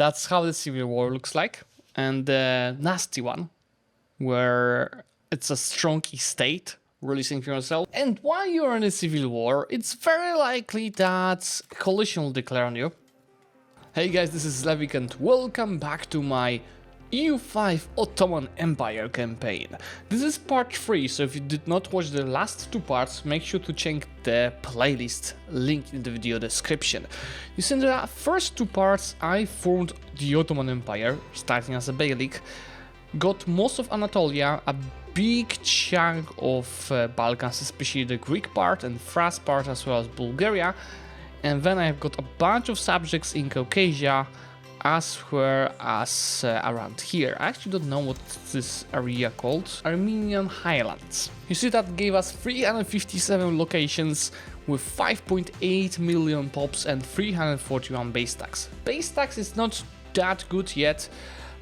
That's how the civil war looks like. And the nasty one, where it's a strong state releasing from yourself. And while you're in a civil war, it's very likely that a coalition will declare on you. Hey guys, this is Zlewikk and welcome back to my EU5 Ottoman Empire campaign. This is part 3, so if you did not watch the last two parts, make sure to check the playlist linked in the video description. You see, in the first two parts I formed the Ottoman Empire, starting as a beylik, got most of Anatolia, a big chunk of Balkans, especially the Greek part and Thrace part, as well as Bulgaria, and then I've got a bunch of subjects in Caucasia, as well as around here. I actually don't know what this area called. Armenian Highlands. You see, that gave us 357 locations with 5.8 million pops and 341 base tax. Base tax is not that good yet,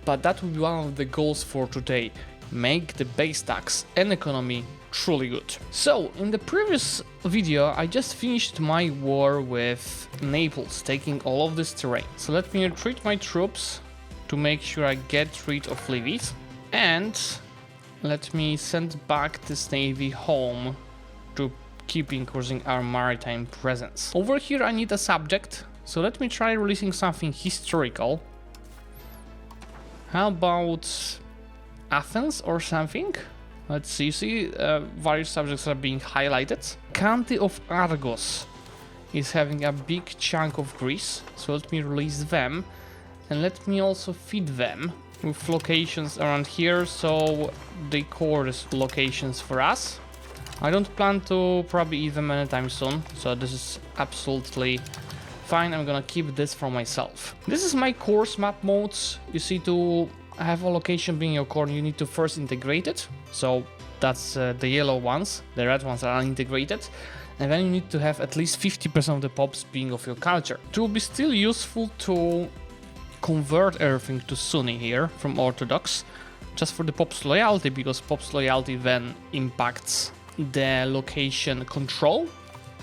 but that will be one of the goals for today. Make the base tax and economy truly good. So, in the previous video, I just finished my war with Naples, taking all of this terrain. So let me retreat my troops to make sure I get rid of levies, and let me send back this navy home to keep increasing our maritime presence. Over here I need a subject, so let me try releasing something historical. How about Athens or something? Let's see, you see various subjects are being highlighted. County of Argos is having a big chunk of Greece, so let me release them. And let me also feed them with locations around here, so they core these locations for us. I don't plan to probably eat them anytime soon, so this is absolutely fine. I'm gonna keep this for myself. This is my course map modes. You see, to have a location being your core, you need to first integrate it. So that's the yellow ones, the red ones are unintegrated. And then you need to have at least 50% of the pops being of your culture. It will be still useful to convert everything to Sunni here from Orthodox, just for the pop's loyalty, because pop's loyalty then impacts the location control.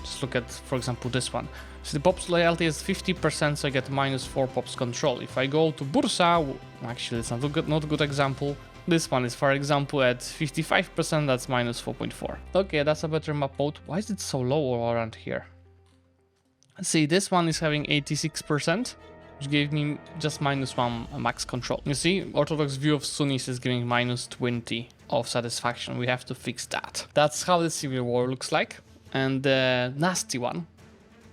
Just look at, for example, this one. So the pop's loyalty is 50%, so I get -4 pops control. If I go to Bursa, actually it's not a good example. This one is, for example, at 55%, that's -4.4. Okay, that's a better map mode. Why is it so low all around here? See, this one is having 86%, which gave me just -1 max control. You see, Orthodox view of Sunnis is giving -20 of satisfaction. We have to fix that. That's how the civil war looks like. And the nasty one,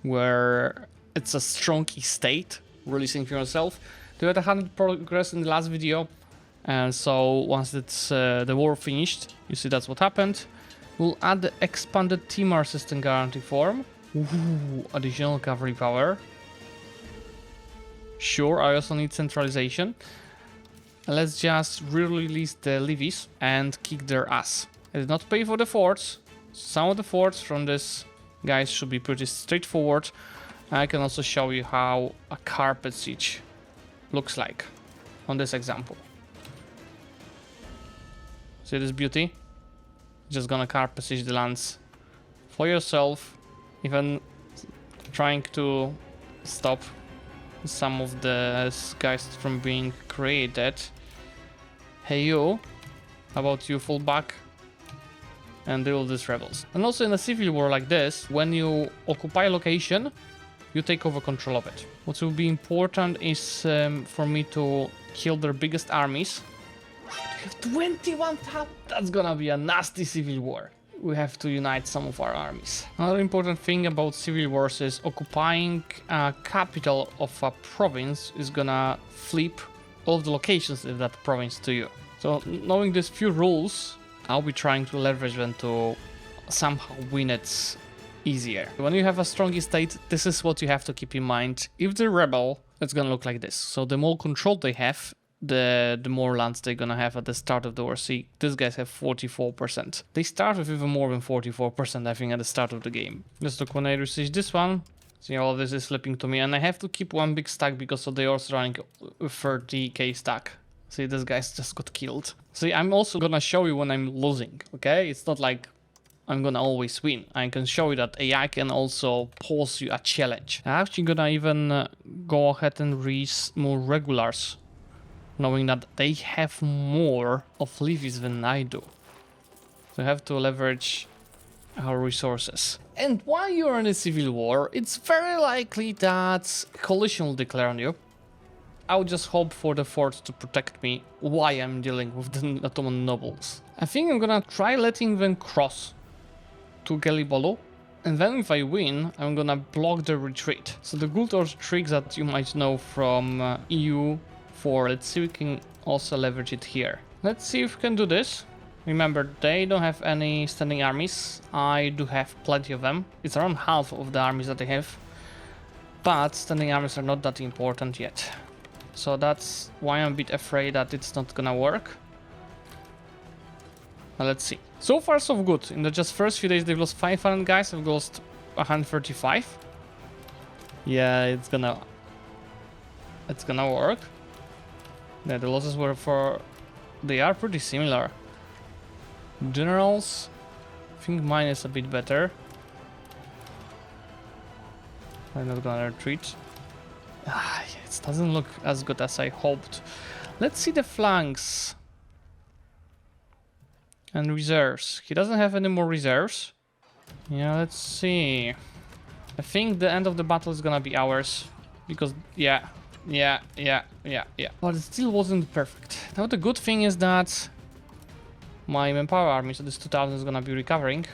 where it's a strong state releasing from yourself. We had 100 progress in the last video, and so once it's the war finished, you see that's what happened. We'll add the expanded Timar system guarantee form. Ooh, additional cavalry power. Sure, I also need centralization. Let's just re-release the levies and kick their ass. I did not pay for the forts. Some of the forts from this guys should be pretty straightforward. I can also show you how a carpet siege looks like on this example. See this beauty? Just gonna carpet siege the lands for yourself, even trying to stop some of the guys from being created. Hey you, how about you fall back and deal with these rebels? And also in a civil war like this, when you occupy a location, you take over control of it. What will be important is for me to kill their biggest armies. We have 21,000. That's gonna be a nasty civil war. We have to unite some of our armies. Another important thing about civil wars is occupying a capital of a province is gonna flip all of the locations in that province to you. So knowing these few rules, I'll be trying to leverage them to somehow win it easier. When you have a strong state, this is what you have to keep in mind. If they're rebel, it's gonna look like this. So the more control they have, the more lands they're gonna have at the start of the war. See, these guys have 44%. They start with even more than 44%, I think, at the start of the game. Just look when I receive this one. See, all of this is flipping to me, and I have to keep one big stack because of the also running a 30k stack. See, this guy's just got killed. See, I'm also gonna show you when I'm losing, okay? It's not like I'm gonna always win. I can show you that AI can also pose you a challenge. I'm actually gonna even go ahead and raise more regulars, knowing that they have more of levies than I do. So I have to leverage our resources. And while you're in a civil war, it's very likely that coalition will declare on you. I would just hope for the fort to protect me while I'm dealing with the Ottoman nobles. I think I'm gonna try letting them cross to Gelibolu, and then if I win, I'm gonna block the retreat. So the good old tricks that you might know from EU4, let's see if we can also leverage it here. Let's see if we can do this. Remember, they don't have any standing armies. I do have plenty of them. It's around half of the armies that they have. But standing armies are not that important yet. So that's why I'm a bit afraid that it's not gonna work. Now let's see. So far so good. In the just first few days they've lost 500 guys, I've lost 135. Yeah, it's gonna work. Yeah, the losses were they are pretty similar. Generals, I think mine is a bit better. I'm not gonna retreat. It doesn't look as good as I hoped. Let's see the flanks. And reserves. He doesn't have any more reserves. Yeah, let's see. I think the end of the battle is gonna be ours. Because, yeah. But it still wasn't perfect. Now the good thing is that my manpower army, so this 2000 is gonna be recovering.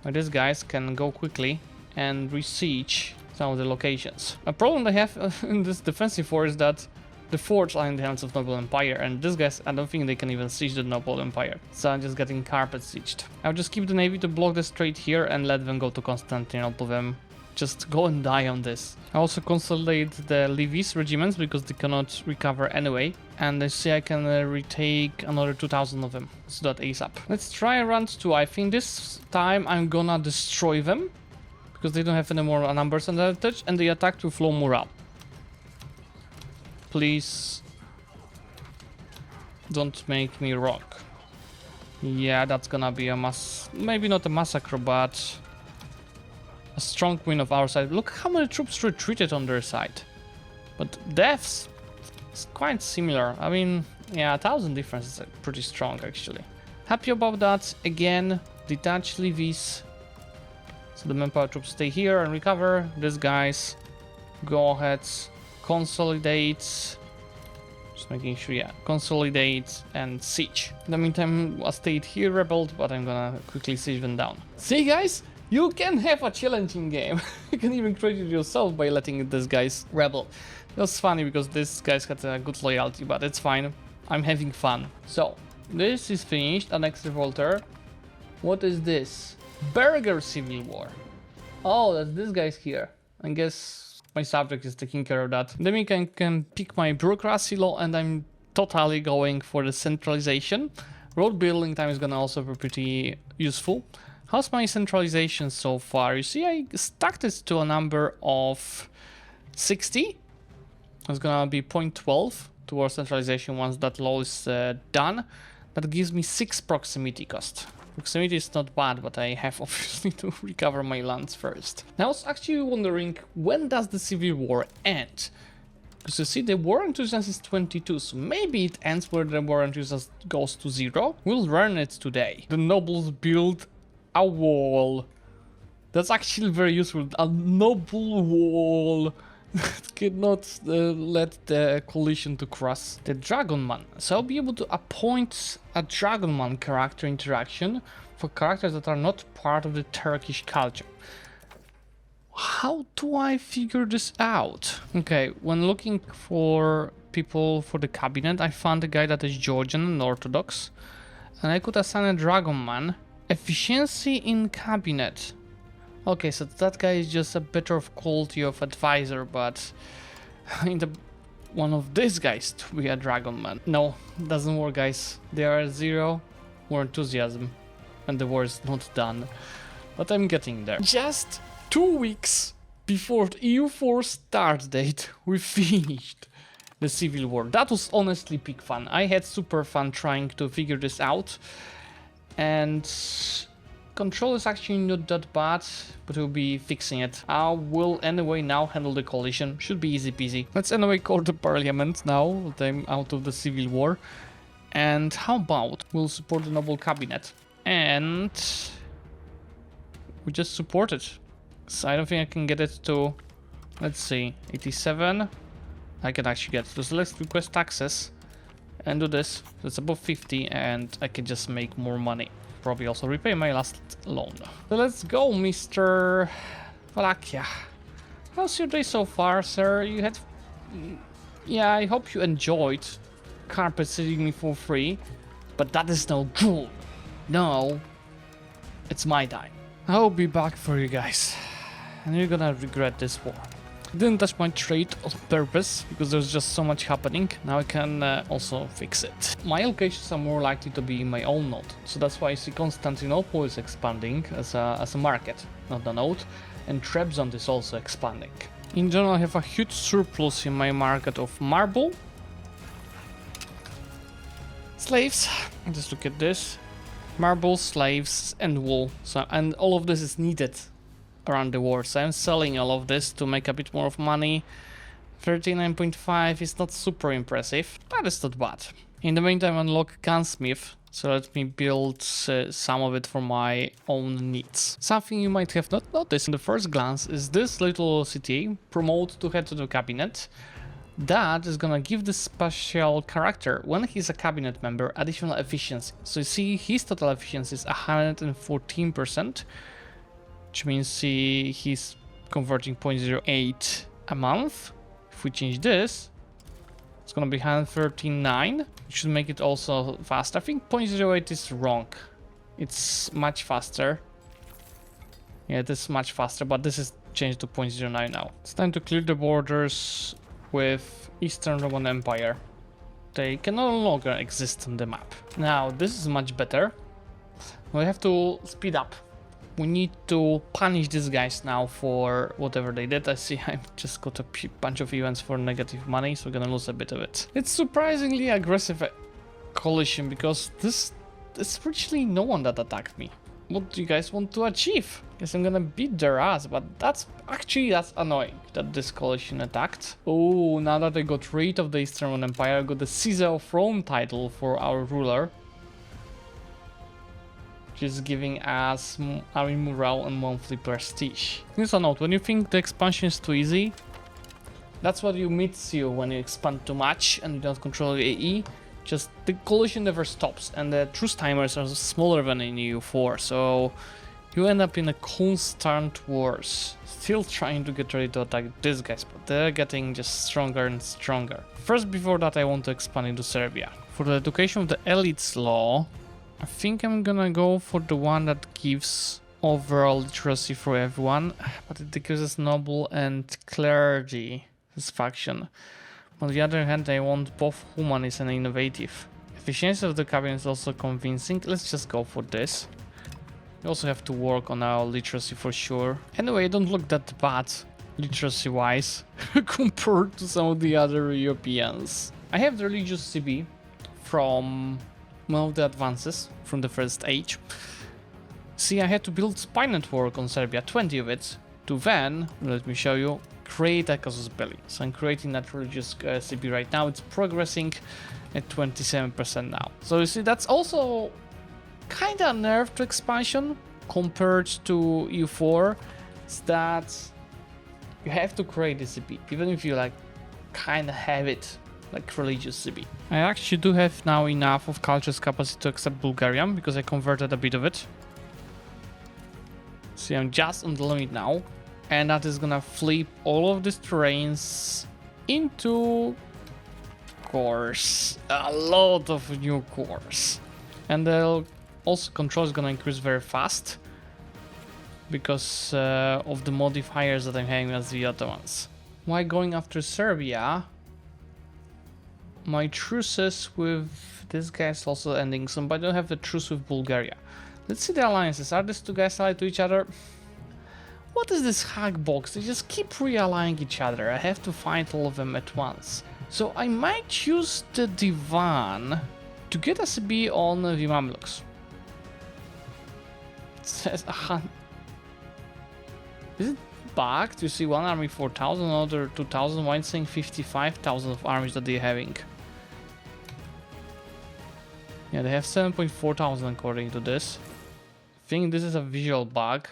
But these guys can go quickly and re-siege some of the locations. A problem they have in this defensive war is that the forts are in the hands of Noble Empire, and these guys, I don't think they can even siege the Noble Empire. So I'm just getting carpet sieged. I'll just keep the navy to block the strait here and let them go to Constantinople. Them just go and die on this. I also consolidate the levies regiments because they cannot recover anyway. And I see I can retake another 2000 of them. So that ASAP. Let's try round 2. I think this time I'm gonna destroy them because they don't have any more numbers advantage, and they attack with low morale. Please don't make me rock. Yeah, that's gonna be a maybe not a massacre, but a strong win of our side. Look how many troops retreated on their side. But deaths is quite similar. I mean, yeah, 1000 difference is pretty strong actually. Happy about that. Again, detach levies. So the manpower troops stay here and recover. These guys go ahead, consolidate. Just making sure, yeah, consolidate and siege. In the meantime, I stayed here, rebelled, but I'm gonna quickly siege them down. See, guys, you can have a challenging game. You can even create it yourself by letting these guys rebel. It was funny because these guys had a good loyalty, but it's fine. I'm having fun. So this is finished. An next revolter. What is this? Burger Civil War. Oh, that's this guy's here. I guess my subject is taking care of that. Then we can pick my bureaucracy law, and I'm totally going for the centralization. Road building time is gonna also be pretty useful. How's my centralization so far? You see, I stacked it to a number of 60. It's gonna be 0.12 towards centralization once that law is done. That gives me 6 proximity cost. Proximity is not bad, but I have obviously to recover my lands first. Now I was actually wondering, when does the civil war end? Because you see, the war enthusiasm is 22, so maybe it ends where the war enthusiasm goes to 0. We'll learn it today. The nobles build a wall. That's actually very useful. A noble wall. Cannot let the coalition to cross the Dragonman. So I'll be able to appoint a Dragonman character interaction for characters that are not part of the Turkish culture. How do I figure this out? Okay, when looking for people for the cabinet, I found a guy that is Georgian and Orthodox, and I could assign a Dragonman. Efficiency in cabinet. Okay, so that guy is just a better of quality of advisor, but in the one of these guys to be a Dragonman. No, doesn't work, guys. They are 0 war enthusiasm, and the war is not done. But I'm getting there. Just 2 weeks before the EU4 start date, we finished the civil war. That was honestly peak fun. I had super fun trying to figure this out, and control is actually not that bad, but we'll be fixing it. I will anyway now handle the coalition. Should be easy peasy. Let's anyway call the parliament now that I'm out of the civil war. And how about we'll support the noble cabinet? And we just support it. So I don't think I can get it to, let's see, 87. I can actually get it. So let's request taxes and do this. That's above 50 and I can just make more money. Probably also repay my last loan. So let's go, Mr. Wallachia. How's your day so far, sir? You had... Yeah, I hope you enjoyed carpet sitting me for free. But that is no good. No. It's my time. I'll be back for you guys. And you're gonna regret this war. I didn't touch my trade on purpose because there's just so much happening. Now I can also fix it. My locations are more likely to be in my own node, so that's why I see Constantinople is expanding as a market, not a node, and Trebizond is also expanding. In general, I have a huge surplus in my market of marble, slaves. Just look at this: marble, slaves, and wool. So, and all of this is needed around the world, so I'm selling all of this to make a bit more of money. 39.5 is not super impressive, but it's not bad. In the meantime, unlock gunsmith, so let me build some of it for my own needs. Something you might have not noticed in the first glance is this little city, promote to head to the cabinet. That is gonna give this special character, when he's a cabinet member, additional efficiency. So you see his total efficiency is 114%. Which means he's converting 0.08 a month. If we change this, it's gonna be 139, which should make it also fast. I think 0.08 is wrong. It's much faster. Yeah, it is much faster, but this is changed to 0.09 now. It's time to clear the borders with Eastern Roman Empire. They can no longer exist on the map. Now, this is much better. We have to speed up. We need to punish these guys now for whatever they did. I see I just got a bunch of events for negative money, so we're gonna lose a bit of it. It's surprisingly aggressive coalition because there's virtually no one that attacked me. What do you guys want to achieve? Guess I'm gonna beat their ass, but that's annoying that this coalition attacked. Oh, now that I got rid of the Eastern Roman Empire, I got the Caesar of Rome title for our ruler. Just giving us army morale and monthly prestige. Here's a note: when you think the expansion is too easy, that's what meets you when you expand too much and you don't control the AE. Just the coalition never stops, and the truce timers are smaller than in EU4, so you end up in a constant wars. Still trying to get ready to attack these guys, but they're getting just stronger and stronger. First, before that, I want to expand into Serbia. For the education of the elites law, I think I'm gonna go for the one that gives overall literacy for everyone, but it decreases noble and clergy satisfaction. On the other hand, I want both humanist and innovative. Efficiency of the cabinet is also convincing. Let's just go for this. We also have to work on our literacy for sure. Anyway, I don't look that bad literacy wise compared to some of the other Europeans. I have the religious CB from one of the advances from the first age. See, I had to build spy network on Serbia, 20 of it, to then, let me show you, create a casus belli. So I'm creating that religious CB right now. It's progressing at 27% now. So you see, that's also kind of nerfed to expansion compared to EU4. It's that you have to create the CB, even if you like kind of have it like religious CB. I actually do have now enough of culture's capacity to accept Bulgarian because I converted a bit of it. See, I'm just on the limit now, and that is gonna flip all of these terrains into cores. A lot of new cores. And also control is gonna increase very fast because of the modifiers that I'm having as the Ottomans. Why going after Serbia? My truces with this guy is also ending soon, but I don't have the truce with Bulgaria. Let's see the alliances. Are these two guys allied to each other? What is this hack box? They just keep realigning each other. I have to fight all of them at once. So I might use the divan to get a CB on the Mamluks. says is it bugged? You see one army 4,000, another 2,000. Why it's saying 55,000 of armies that they're having? Yeah, they have 7.4 thousand according to this. I think this is a visual bug,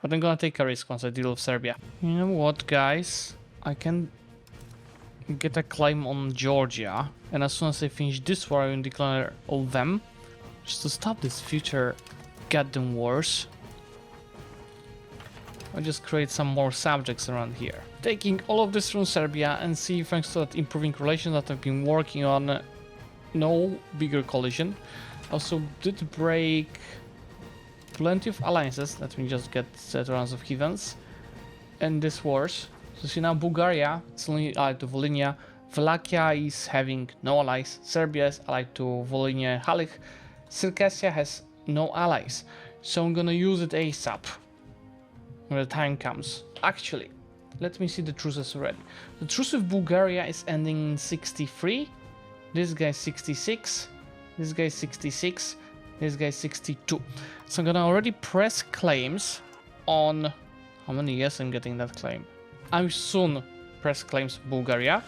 but I'm gonna take a risk once I deal with Serbia. You know what, guys? I can get a claim on Georgia, and as soon as I finish this war, I will declare all them, just to stop this future goddamn wars. I'll just create some more subjects around here. Taking all of this from Serbia and see, thanks to that improving relations that I've been working on, no bigger collision. Also did break plenty of alliances. Let me just get set rounds of heathens and this wars. So see now Bulgaria is only allied to Volhynia. Wallachia is having no allies. Serbia is allied to Volhynia and Halych. Circassia has no allies. So I'm gonna use it ASAP when the time comes. Actually, let me see the truces already. The truce with Bulgaria is ending in 63. This guy's 66. This guy's 66. This guy's 62. So I'm gonna already press claims on... How many years I'm getting that claim? I will soon press claims Bulgaria.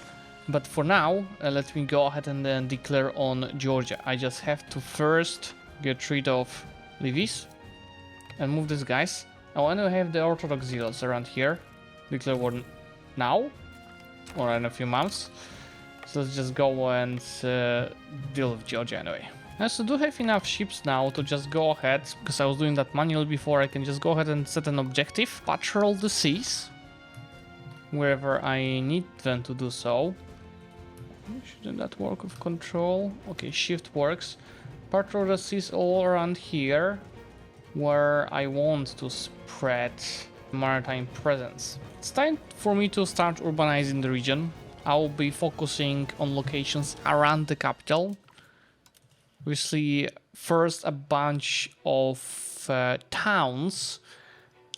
But for now, let me go ahead and then declare on Georgia. I just have to first get rid of Livis and move these guys. I want to have the Orthodox zealots around here. Declare war now or in a few months. So let's just go and deal with Georgia anyway. I also do have enough ships now to just go ahead, because I was doing that manually before. I can just go ahead and set an objective. Patrol the seas wherever I need them to do so. Shouldn't that work with control? Okay, shift works. Patrol the seas all around here where I want to spread maritime presence. It's time for me to start urbanizing the region. I'll be focusing on locations around the capital. We see first a bunch of towns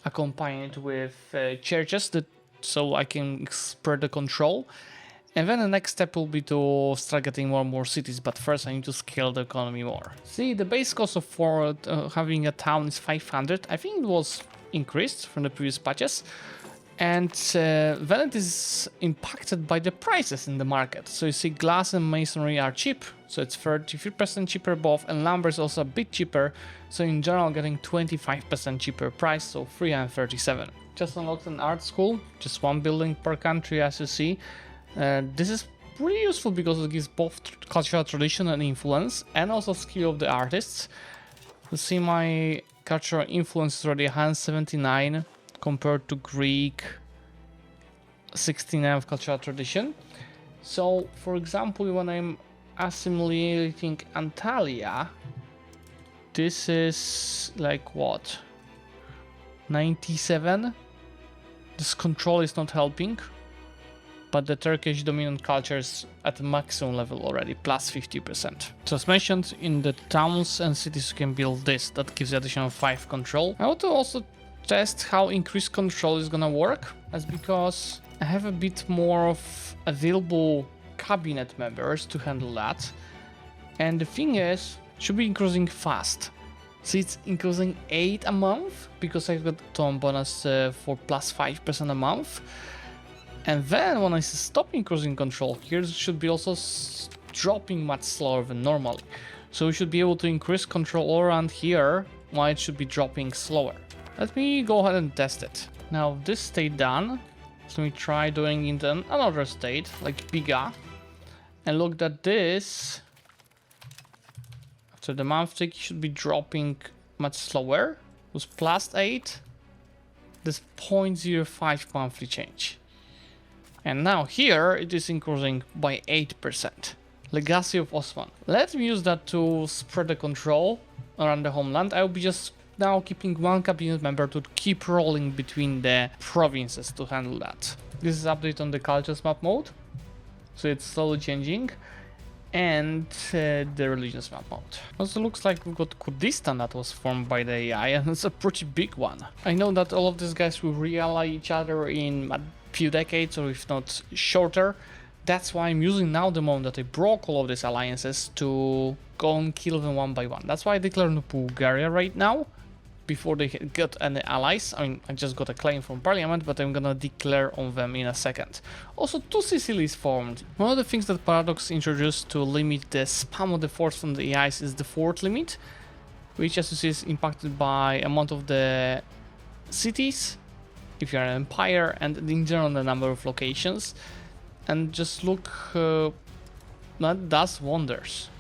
accompanied with churches, so I can spread the control. And then the next step will be to start getting more and more cities, but first I need to scale the economy more. See, the base cost of having a town is 500. I think it was increased from the previous patches. And then it is impacted by the prices in the market. So you see glass and masonry are cheap, so it's 33% cheaper both, and lumber is also a bit cheaper, so in general getting 25% cheaper price, so 337. Just unlocked an art school, just one building per country as you see. This is pretty useful because it gives both cultural tradition and influence, and also skill of the artists. You see my cultural influence is already 179. Compared to Greek 69 of cultural tradition. So for example, when I'm assimilating Antalya, this is like what, 97. This control is not helping, but the Turkish dominant culture is at maximum level already, plus 50%. So as mentioned, in the towns and cities you can build this, that gives you additional 5 control. I want to also test how increased control is gonna work, as because I have a bit more of available cabinet members to handle that, and the thing is, it should be increasing fast. So it's increasing 8 a month because I got Tom bonus for plus 5% a month, and then when I stop increasing control here, it should be also dropping much slower than normally. So we should be able to increase control all around here while it should be dropping slower. Let me go ahead and test it. Now this state done, so we try doing it in another state, like Biga, and look that this, after the month tick, should be dropping much slower. It was plus 8, this 0.05 monthly change. And now here it is increasing by 8%. Legacy of Osman. Let me use that to spread the control around the homeland. I will be just now keeping one cabinet member to keep rolling between the provinces to handle that. This is update on the cultures map mode, so it's slowly changing, and the religions map mode. Also looks like we've got Kurdistan that was formed by the AI, and it's a pretty big one. I know that all of these guys will re-ally each other in a few decades, or if not shorter. That's why I'm using now the moment that I broke all of these alliances to go and kill them one by one. That's why I declare Bulgaria right now, before they got any allies. I mean, I just got a claim from Parliament, but I'm gonna declare on them in a second. Also, two Sicilies formed. One of the things that Paradox introduced to limit the spam of the force from the AIs is the fort limit, which as you see is impacted by amount of the cities, if you're an empire, and in general the number of locations. And just look, that does wonders.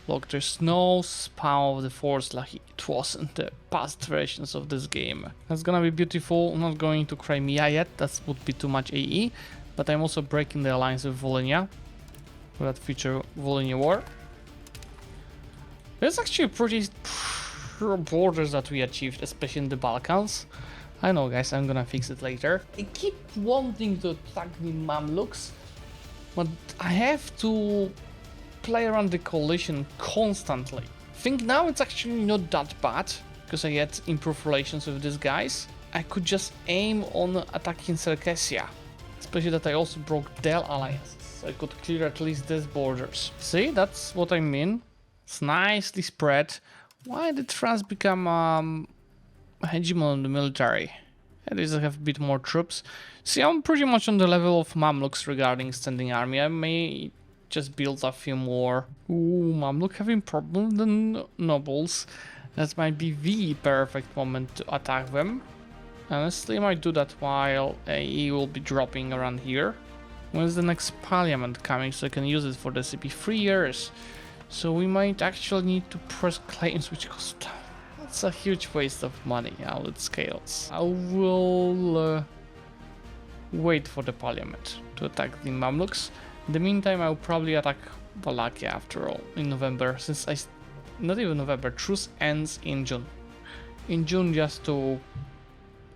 Look, there's no spam of the force like it was in the past versions of this game. That's gonna be beautiful. I'm not going to Crimea yet, that would be too much AE. But I'm also breaking the alliance with Volhynia for that future Volhynia war. There's actually pretty borders that we achieved, especially in the Balkans. I know, guys, I'm gonna fix it later. I keep wanting to attack the Mamluks, but I have to play around the coalition constantly. I think now it's actually not that bad, because I get improved relations with these guys. I could just aim on attacking Circassia, especially that I also broke their alliances, so I could clear at least these borders. See, that's what I mean. It's nicely spread. Why did France become a hegemon in the military? At least I have a bit more troops. See, I'm pretty much on the level of Mamluks regarding standing army. I may just build a few more. Ooh, Mamluk having problems with the nobles. That might be the perfect moment to attack them. Honestly, I might do that while AE will be dropping around here. When's the next parliament coming so I can use it for the CP? 3 years. So we might actually need to press claims which cost... That's a huge waste of money how it scales. I will wait for the parliament to attack the Mamluks. In the meantime, I'll probably attack Wallachia after all in November, since not even November, truce ends in June. In June, just to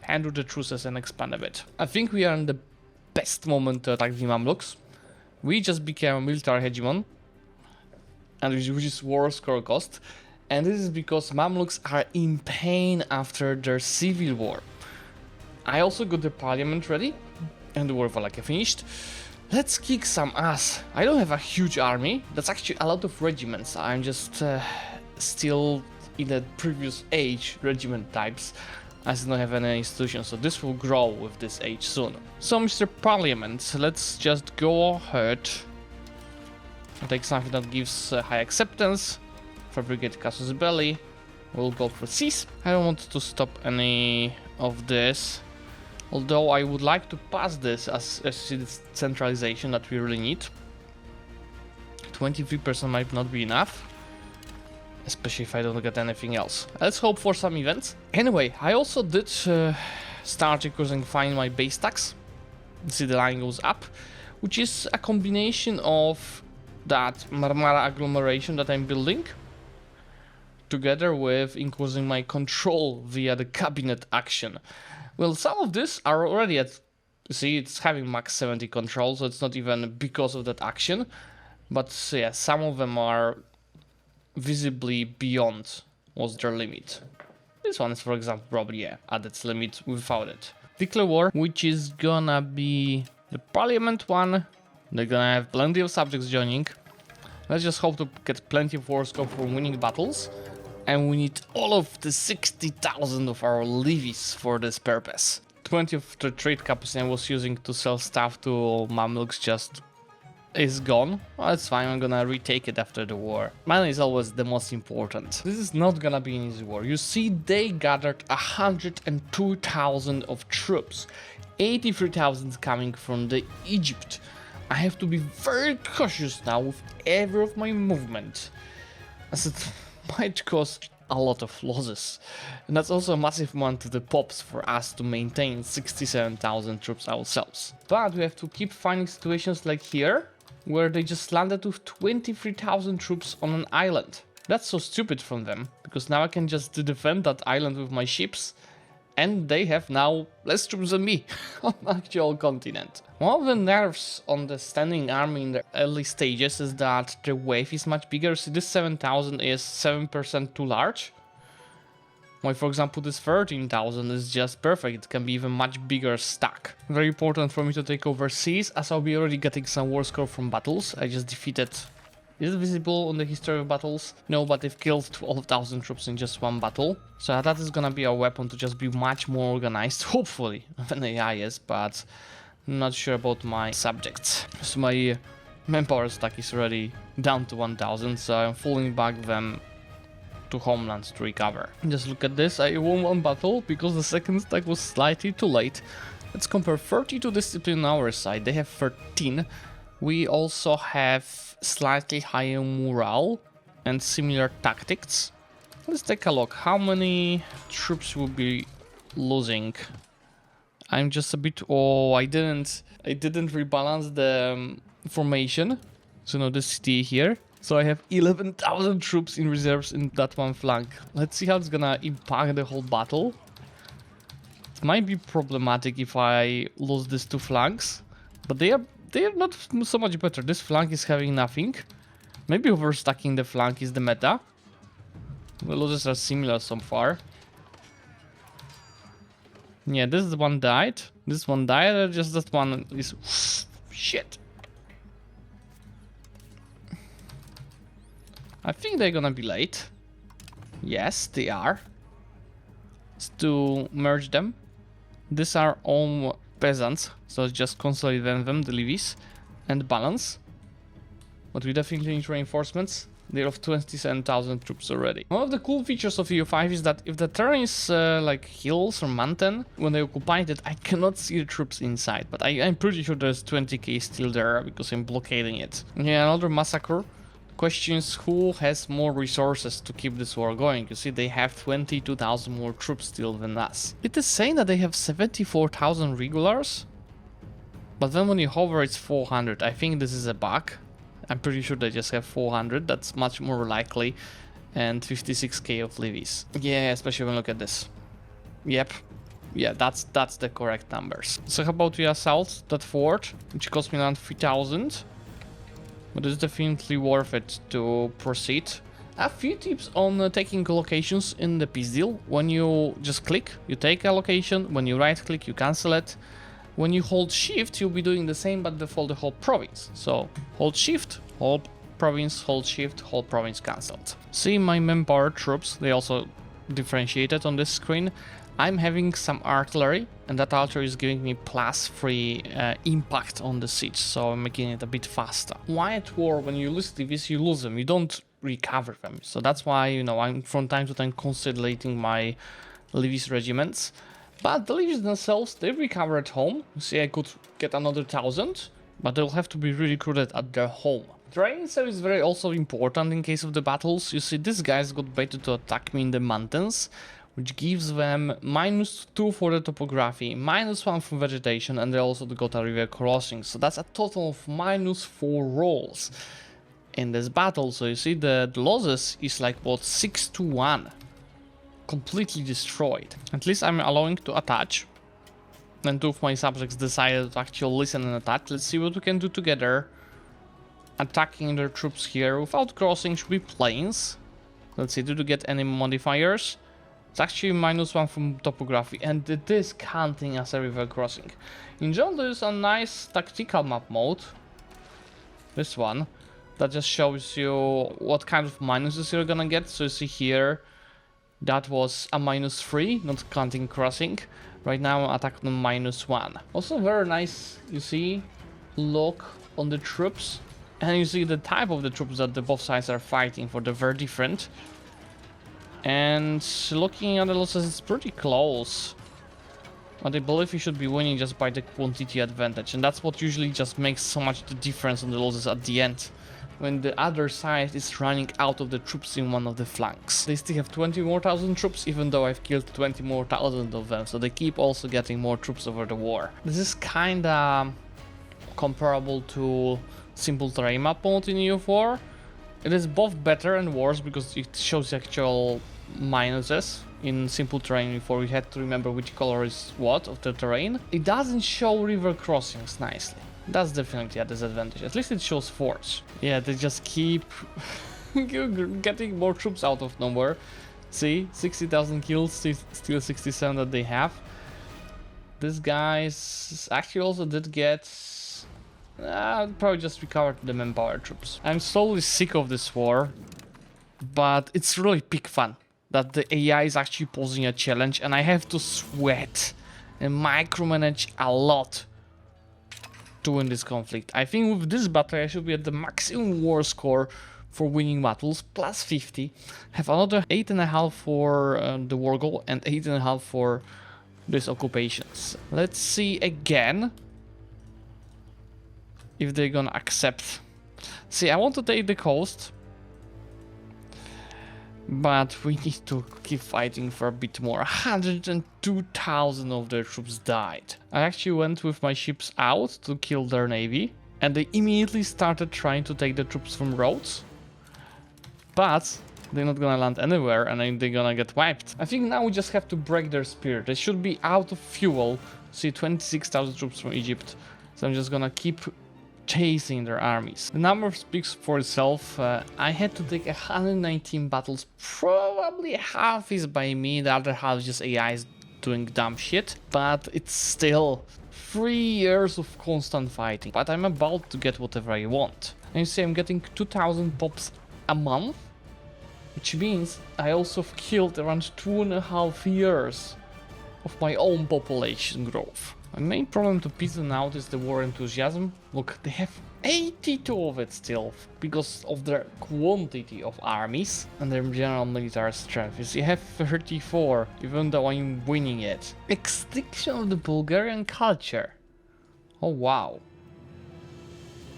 handle the truces and expand a bit. I think we are in the best moment to attack the Mamluks. We just became a military hegemon, and which is war score cost. And this is because Mamluks are in pain after their civil war. I also got the parliament ready, and the war of Wallachia finished. Let's kick some ass. I don't have a huge army. That's actually a lot of regiments. I'm just still in the previous age regiment types, as I don't have any institutions, so this will grow with this age soon. So Mr. Parliament, let's just go ahead and take something that gives high acceptance. Fabricate Casus Belli. We'll go for Cease. I don't want to stop any of this. Although I would like to pass this as this centralization that we really need. 23% might not be enough, especially if I don't get anything else. Let's hope for some events. Anyway, I also did start recruiting my base tax. See, the line goes up, which is a combination of that Marmara agglomeration that I'm building, together with increasing my control via the cabinet action. Well, some of this are already at, see, it's having max 70 control, so it's not even because of that action. But yeah, some of them are visibly beyond what's their limit. This one is, for example, probably at its limit without it. Declare war, which is gonna be the parliament one. They're gonna have plenty of subjects joining. Let's just hope to get plenty of war scope for winning battles. And we need all of the 60,000 of our levies for this purpose. 20 of the trade capacity I was using to sell stuff to Mamluks just is gone. Well, that's fine, I'm gonna retake it after the war. Money is always the most important. This is not gonna be an easy war. You see, they gathered 102,000 of troops. 83,000 coming from the Egypt. I have to be very cautious now with every of my movement, as it might cause a lot of losses. And that's also a massive amount to the pops for us to maintain 67,000 troops ourselves. But we have to keep finding situations like here, where they just landed with 23,000 troops on an island. That's so stupid from them, because now I can just defend that island with my ships, and they have now less troops than me on the actual continent. One of the nerfs on the standing army in the early stages is that the wave is much bigger. So this 7,000 is 7% too large. While, for example, this 13,000 is just perfect. It can be even much bigger stack. Very important for me to take overseas, as I'll be already getting some war score from battles. I just defeated Is it visible on the history of battles? No, but they've killed 12,000 troops in just one battle. So that is gonna be a weapon to just be much more organized, hopefully, than AI is, but I'm not sure about my subjects. So my manpower stack is already down to 1,000, so I'm falling back them to homelands to recover. Just look at this, I won one battle because the second stack was slightly too late. Let's compare 32 discipline on our side, they have 13. We also have slightly higher morale and similar tactics. Let's take a look. How many troops will be losing? I'm just a bit... Oh, I didn't rebalance the formation. So now the city here. So I have 11,000 troops in reserves in that one flank. Let's see how it's gonna impact the whole battle. It might be problematic if I lose these two flanks, but they are not so much better. This flank is having nothing. Maybe overstacking the flank is the meta. The losses are similar so far. Yeah, this one died. This one died. Just that one is... Shit. I think they're gonna be late. Yes, they are. Let's to merge them. These are all peasants, so just consolidate them, the levies, and balance. But we definitely need reinforcements. They're of 27,000 troops already. One of the cool features of EU5 is that if the terrain is like hills or mountain, when they occupy it, I cannot see the troops inside. But I'm pretty sure there's 20k still there because I'm blockading it. Yeah, another massacre. Question is who has more resources to keep this war going. You see, they have 22,000 more troops still than us. It is saying that they have 74,000 regulars, but then when you hover it's 400. I think this is a bug. I'm pretty sure they just have 400. That's much more likely. And 56k of levies. Yeah, especially when you look at this. Yep. Yeah, that's the correct numbers. So how about we assault that fort, which cost me around 3,000. But it's definitely worth it to proceed. A few tips on taking locations in the peace deal. When you just click, you take a location. When you right click, you cancel it. When you hold shift, you'll be doing the same but for the whole province. So hold shift, hold province, hold shift, whole province cancelled. See my manpower troops, they also differentiated on this screen. I'm having some artillery, and that artillery is giving me +3 impact on the siege, so I'm making it a bit faster. Why at war, when you lose levies, you lose them, you don't recover them. So that's why, you know, I'm from time to time consolidating my levies regiments. But the levies themselves, they recover at home. You see, I could get another 1,000, but they'll have to be recruited at their home. Terrain so is very also important in case of the battles. You see, these guys got baited to attack me in the mountains, which gives them -2 for the topography, -1 from vegetation, and they also got a river crossing. So that's a total of -4 rolls in this battle. So you see the losses is like what, 6-1, completely destroyed. At least I'm allowing to attach, and 2 of my subjects decided to actually listen and attack. Let's see what we can do together. Attacking their troops here without crossing should be plains. Let's see, did you get any modifiers? It's actually -1 from topography, and it is counting as a river crossing. In general, there is a nice tactical map mode, this one, that just shows you what kind of minuses you're gonna get. So you see here, that was a -3, not counting crossing. Right now I'm attacking on -1. Also very nice, you see, look on the troops, and you see the type of the troops that the both sides are fighting for, they're very different. And looking at the losses, it's pretty close. But I believe you should be winning just by the quantity advantage. And that's what usually just makes so much the difference on the losses at the end, when the other side is running out of the troops in one of the flanks. They still have 20 more thousand troops, even though I've killed 20 more thousand of them. So they keep also getting more troops over the war. This is kinda comparable to simple terrain map mode in EU4. It is both better and worse because it shows the actual minuses. In simple terrain before, we had to remember which color is what of the terrain. It doesn't show river crossings nicely. That's definitely a disadvantage. At least it shows forts. Yeah, they just keep getting more troops out of nowhere. See, 60,000 kills, still 67 that they have. These guys actually also did get I'll probably just recover the manpower troops. I'm slowly sick of this war, but it's really peak fun that the AI is actually posing a challenge and I have to sweat and micromanage a lot to win this conflict. I think with this battle I should be at the maximum war score for winning battles, plus 50. Have another 8.5 for the war goal and 8.5 for these occupations. Let's see again if they're gonna accept. See, I want to take the coast, but we need to keep fighting for a bit more. 102,000 of their troops died. I actually went with my ships out to kill their navy, and they immediately started trying to take the troops from roads. But they're not gonna land anywhere, and then they're gonna get wiped. I think now we just have to break their spirit. They should be out of fuel. See, 26,000 troops from Egypt. So I'm just gonna keep chasing their armies. The number speaks for itself. I had to take 119 battles. Probably half is by me, the other half is just AIs doing dumb shit. But it's still 3 years of constant fighting. But I'm about to get whatever I want. And you see, I'm getting 2,000 pops a month, which means I also have killed around 2.5 years of my own population growth. My main problem to peace now is the war enthusiasm. Look, they have 82 of it still, because of their quantity of armies and their general military strength. You see, I have 34, even though I'm winning it. Extinction of the Bulgarian culture. Oh wow.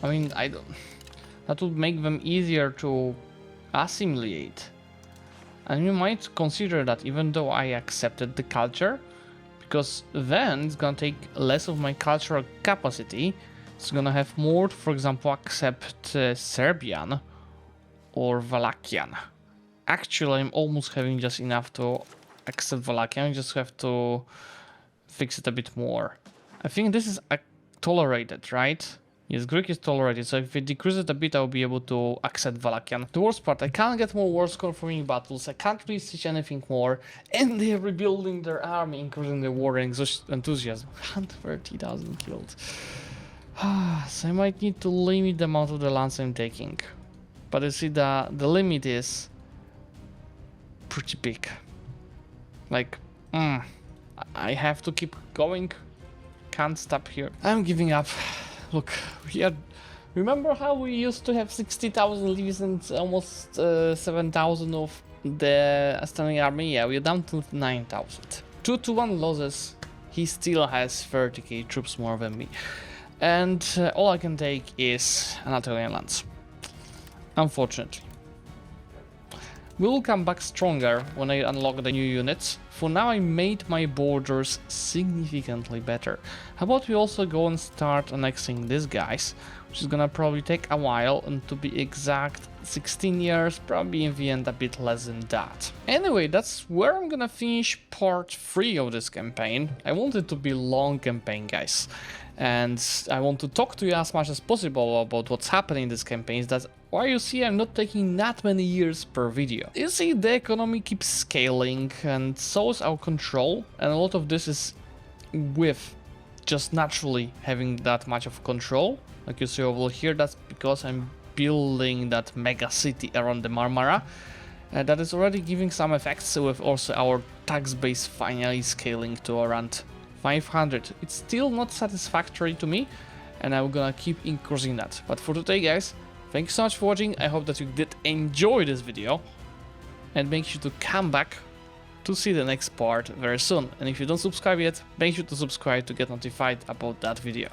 I mean, I don't... That would make them easier to assimilate. And you might consider that, even though I accepted the culture, because then it's gonna take less of my cultural capacity. It's gonna have more to, for example, accept Serbian or Wallachian. Actually, I'm almost having just enough to accept Wallachian. I just have to fix it a bit more. I think this is tolerated, right? Yes, Greek is tolerated, so if it decreases it a bit, I'll be able to accept Wallachian. The worst part, I can't get more war score for winning battles, I can't really siege anything more, and they're rebuilding their army, increasing their war enthusiasm. 130,000 killed. So I might need to limit the amount of the lands I'm taking. But you see, the limit is pretty big. Like, I have to keep going, can't stop here. I'm giving up. Look, remember how we used to have 60,000 levies and almost 7,000 of the Estonian army? Yeah, we're down to 9,000. 2-1 losses, he still has 30k troops more than me. And all I can take is Anatolian lands, unfortunately. We will come back stronger when I unlock the new units. For now I made my borders significantly better. How about we also go and start annexing these guys, which is gonna probably take a while, and to be exact 16 years, probably in the end a bit less than that. Anyway, that's where I'm gonna finish part 3 of this campaign. I want it to be a long campaign, guys. And I want to talk to you as much as possible about what's happening in this campaign. That's why you see I'm not taking that many years per video. You see, the economy keeps scaling, and so is our control, and a lot of this is with just naturally having that much of control. Like you see over here, that's because I'm building that mega city around the Marmara. That is already giving some effects, with also our tax base finally scaling to around 500. It's still not satisfactory to me, and I'm gonna keep increasing that. But for today, guys, thank you so much for watching. I hope that you did enjoy this video, and make sure to come back to see the next part very soon. And if you don't subscribe yet, make sure to subscribe to get notified about that video.